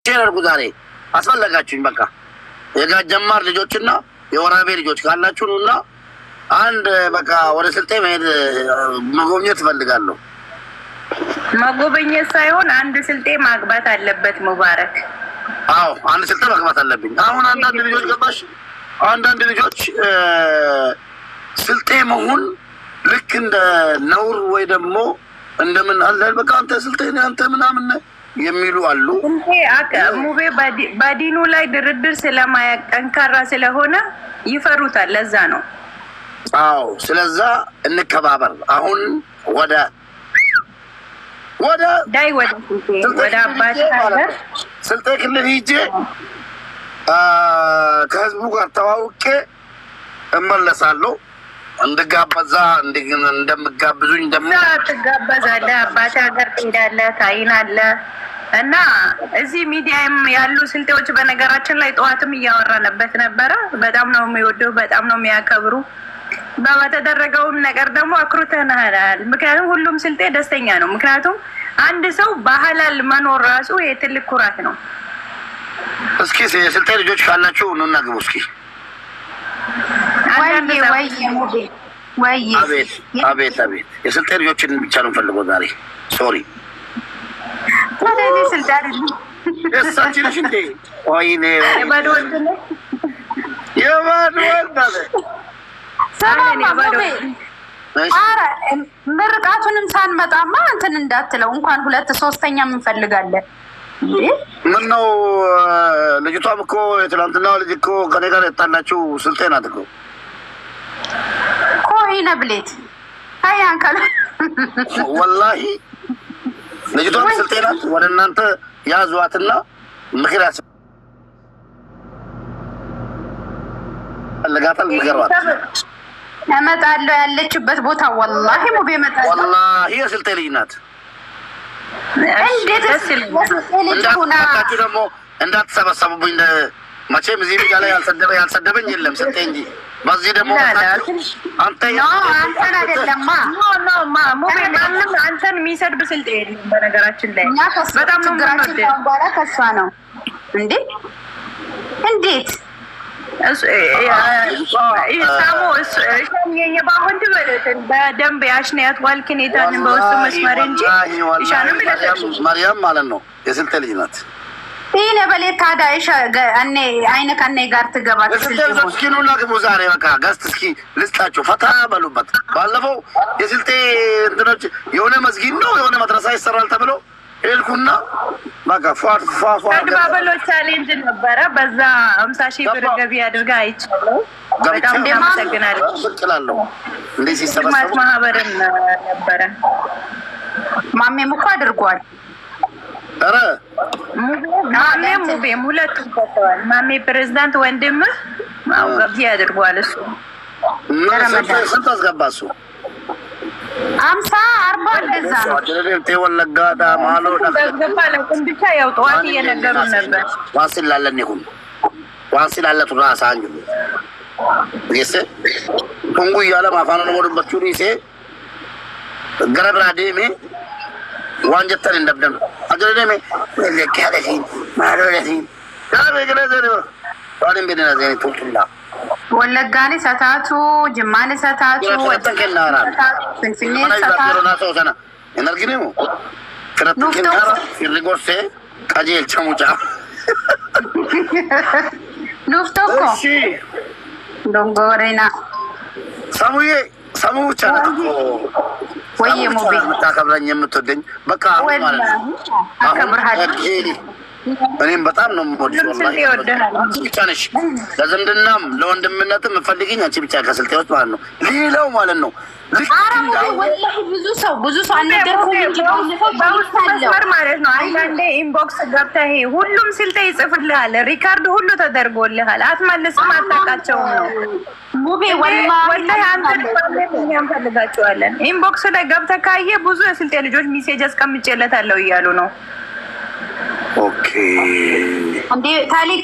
ሼርጉ ዛሬ አስፈለጋችሁኝ። በቃ የጋጀማር ልጆችና የወራቤ ልጆች ካላችሁ ነውና አንድ በቃ ወደ ስልጤ መሄድ መጎብኘት እፈልጋለሁ። መጎብኘት ሳይሆን አንድ ስልጤ ማግባት አለበት ሙባረክ። አዎ አንድ ስልጤ ማግባት አለብኝ። አሁን አንዳንድ ልጆች ገባሽ፣ አንዳንድ ልጆች ስልጤ መሆን ልክ እንደ ነውር ወይ ደግሞ እንደምን አለ በቃ አንተ ስልጤ ነህ አንተ ምናምን የሚሉ አሉ። ሙቤ በዲኑ ላይ ድርድር ስለማያውቅ ጠንካራ ስለሆነ ይፈሩታል። ለዛ ነው። አዎ ስለዛ እንከባበር። አሁን ወደ ዳይ ወደ አባቴ ሀገር ስልጤ ክልል ሂጄ ከህዝቡ ጋር ተዋውቄ እመለሳለሁ። እንድጋበዛ እንደምጋብዙኝ ደግሞ ትጋበዛለህ። አባቴ ሀገር ትሄዳለህ፣ ታይናለህ። እና እዚህ ሚዲያም ያሉ ስልጤዎች በነገራችን ላይ ጠዋትም እያወራንበት ነበረ። በጣም ነው የሚወደው፣ በጣም ነው የሚያከብሩ። በተደረገውም ነገር ደግሞ አክሩተናል። ምክንያቱም ሁሉም ስልጤ ደስተኛ ነው። ምክንያቱም አንድ ሰው በሐላል መኖር ራሱ የትልቅ ኩራት ነው። እስኪ የስልጤ ልጆች ካላችሁ ኑና ግቡ እስኪ። አቤት የስልጤ ልጆችን ብቻ ነው ፈልጎ ዛሬ። ሶሪ የሳችንሽ እንዴ? ወይኔ ምርቃቱንም ሳንመጣማ እንትን እንዳትለው እንኳን ሁለት ሶስተኛ እንፈልጋለን። ምን ነው ልጅቷም እኮ የትናንትና ልጅ እኮ ከኔ ጋር የጣላችው ስልጤ ናት እኮ ኮይነ ብሌት አያንከለ ወላሂ ልጅቷም ስልጤ ናት። ወደ እናንተ ያዟትና ምክር ያስፈልጋታል። ምክሯት እመጣለሁ ያለችበት ቦታ ወላሂ ሙቤ እመጣለሁ። ወላሂ የስልጤ ልጅ ናት። እንዴት እንዳትታችሁ ደግሞ እንዳትሰበሰቡብኝ። መቼም እዚህ ሚዲያ ላይ ያልሰደበኝ የለም ስልጤ እንጂ በዚህ ደግሞ አንተን አይደለማ ሙቤ ማንም አንተን የሚሰድብ ስልጤ የለም። በነገራችን ላይ በጣም ነው በኋላ ከሷ ነው እንዴ እንዴት በደንብ ያሽንያት ዋልክኔታን በውስጡ መስመር እንጂ ማርያም ማለት ነው የስልጤ ልጅ ናት። ይሄ በሌት ታዲያ እኔ አይነ ከኔ ጋር ትገባለች። እስኪ ኑና ግቡ ዛሬ በቃ ገስት እስኪ ልስጣቸው ፈታ በሉበት። ባለፈው የስልጤ እንትኖች የሆነ መስጊድ ነው የሆነ መድረሳ ይሰራል ተብሎ ሄድኩና በቃ አድባበሎ ቻሌንጅ ነበረ። በዛ 50,000 ብር ገቢ አድርጋ አይቻለሁ። በጣም አመሰግናለሁ። ብቅላለሁ እንዴ ሲሰበሰቡ ማህበርን ነበረ። ማሜም እኮ አድርጓል። ኧረ ማሜም ሙቤም ሁለቱም ከተዋል። ማሜ ፕሬዝዳንት ወንድምህ ማው ገቢ አድርጓል። እሱ ስንት አስገባ እሱ 50-40 እንደዛ ነው። ወለጋ ዳማሎ ብቻ ያው ጠዋት እየነገሩ ነበር። ዋሲላለን ይሁን ዋሲላለቱ ራሳን ይሴ ቱንጉ ያለ ማፋኑ ነው ወደበቹ ይሴ ገረብራ ዴሜ ዋንጀተን እንደብደም አገረደሜ ለካለሲ ማሮለሲ ታበግለዘሩ ታዲም በደና ዘኔ ቱልላ ወለጋኔ ሰታቱ ጅማኔ ሰታቱ ወተከናራ ፍንፍኔ ሰታቱ ናሶሰና እነርግኔሙ ከረተከናራ ይርጎርሴ ቀጄል ቸሙጫ ኑፍቶኮ እሺ ዶንጎሬና ሰሙዬ ሰሙቻ ነጥቆ ወይ ሙቤ ታከብረኝ የምትወደኝ በቃ ማለት ነው። አከብርሃለሁ። እኔም በጣም ነው የምወድሽ ወላሂ ብቻ ነሽ። ለዝምድናም ለወንድምነትም የምፈልግኝ አንቺ ብቻ ከስልጤዎች ማለት ነው። ሌላው ማለት ነው ወላሂ ብዙ ሰው አልነገርኩም እንጂ መስመር ማለት ነው። አንዳንዴ ኢንቦክስ ገብተህ ሁሉም ስልጤ ይጽፍልሃል፣ ሪካርድ ሁሉ ተደርጎልሃል። አትመልስም፣ አታውቃቸውም ነው ሙቤ ወላሂ አንተን እኛም ፈልጋቸዋለን። ኢንቦክስ ላይ ገብተህ ካየህ ብዙ የስልጤ ልጆች ሜሴጅ አስቀምጬለታለሁ እያሉ ነው። ኦኬ እንዴ ታሪክ